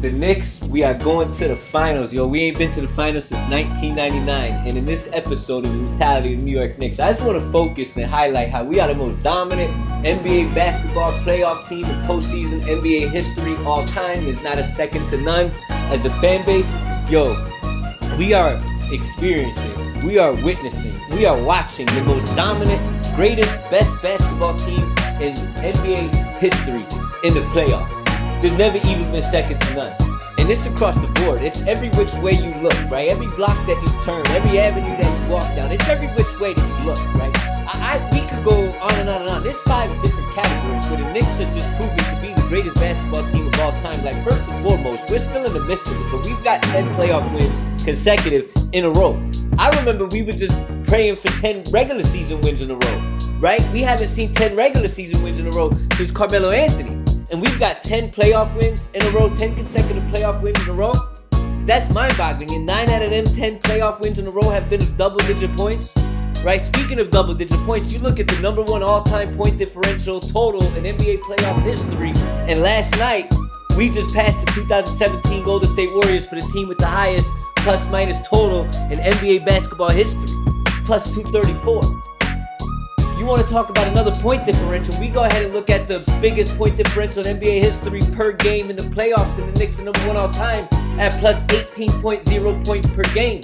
The Knicks, we are going to the finals. Yo, we ain't been to the finals since 1999. And in this episode of Brutality of the New York Knicks, I just want to focus and highlight how we are the most dominant NBA basketball playoff team in postseason NBA history all time. There's not a second to none. As a fan base, yo, we are experiencing, we are witnessing, we are watching the most dominant, greatest, best basketball team in NBA history in the playoffs. There's never even been second to none. And it's across the board. It's every which way you look, right? Every block that you turn, every avenue that you walk down, it's every which way that you look, right? We could go on and on and on. There's 5 different categories where the Knicks are just proven to be the greatest basketball team of all time. Like, first and foremost, we're still in the midst of it, but we've got 10 playoff wins consecutive in a row. I remember we were just praying for 10 regular season wins in a row, right? We haven't seen 10 regular season wins in a row since Carmelo Anthony. And we've got 10 playoff wins in a row, 10 consecutive playoff wins in a row. That's mind-boggling. And 9 out of them 10 playoff wins in a row have been of double-digit points, right? Speaking of double-digit points, you look at the number 1 all-time point differential total in NBA playoff history. And last night, we just passed the 2017 Golden State Warriors for the team with the highest plus-minus total in NBA basketball history, plus 234. You want to talk about another point differential? We go ahead and look at the biggest point differential in NBA history per game in the playoffs, and the Knicks are number 1 all time at plus 18.0 points per game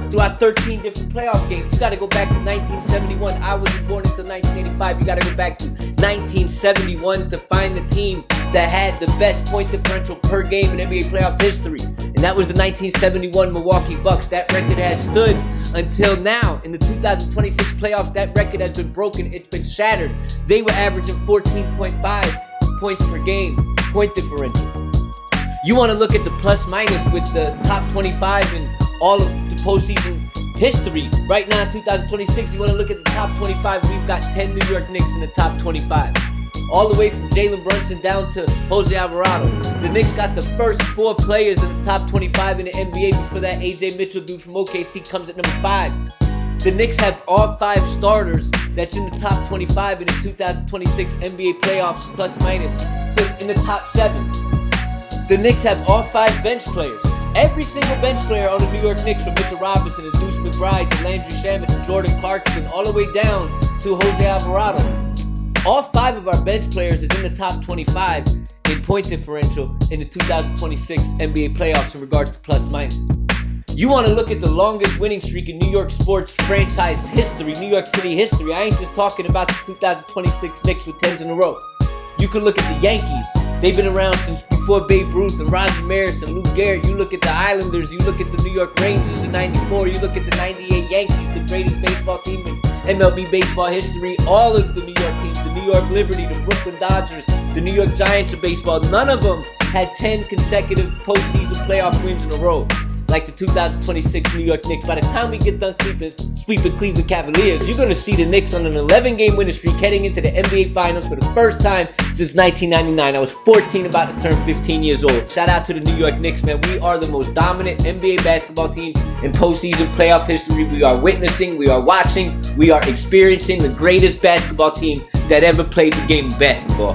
throughout 13 different playoff games. You got to go back to 1971. I wasn't born until 1985. You got to go back to 1971 to find the team that had the best point differential per game in NBA playoff history, and that was the 1971 Milwaukee Bucks. That record has stood until now. In the 2026 playoffs, that record has been broken. It's been shattered. They were averaging 14.5 points per game point differential. You want to look at the plus minus with the top 25 in all of the postseason history. Right now in 2026, you want to look at the top 25. We've got 10 New York Knicks in the top 25. All the way from Jalen Brunson down to Jose Alvarado. The Knicks got the first 4 players in the top 25 in the NBA. Before that, AJ Mitchell, dude from OKC, comes at number 5. The Knicks have all 5 starters that's in the top 25 in the 2026 NBA playoffs, plus minus, in the top 7. The Knicks have all 5 bench players. Every single bench player on the New York Knicks, from Mitchell Robinson to Deuce McBride to Landry Shamet to Jordan Clarkson, all the way down to Jose Alvarado. All 5 of our bench players is in the top 25 in point differential in the 2026 NBA playoffs in regards to plus minus. You want to look at the longest winning streak in New York sports franchise history, New York City history. I ain't just talking about the 2026 Knicks with 10s in a row. You can look at the Yankees. They've been around since before Babe Ruth and Roger Maris and Lou Gehrig. You look at the Islanders. You look at the New York Rangers in '94. You look at the '98 Yankees, the greatest baseball team in MLB baseball history. All of the New York teams, the New York Liberty, the Brooklyn Dodgers, the New York Giants of baseball, none of them had 10 consecutive postseason playoff wins in a row like the 2026 New York Knicks. By the time we get done sweeping Cleveland Cavaliers, you're going to see the Knicks on an 11-game winning streak heading into the NBA Finals for the first time since 1999. I was 14, about to turn 15 years old. Shout out to the New York Knicks, man. We are the most dominant NBA basketball team in postseason playoff history. We are witnessing, we are watching, we are experiencing the greatest basketball team that ever played the game of basketball.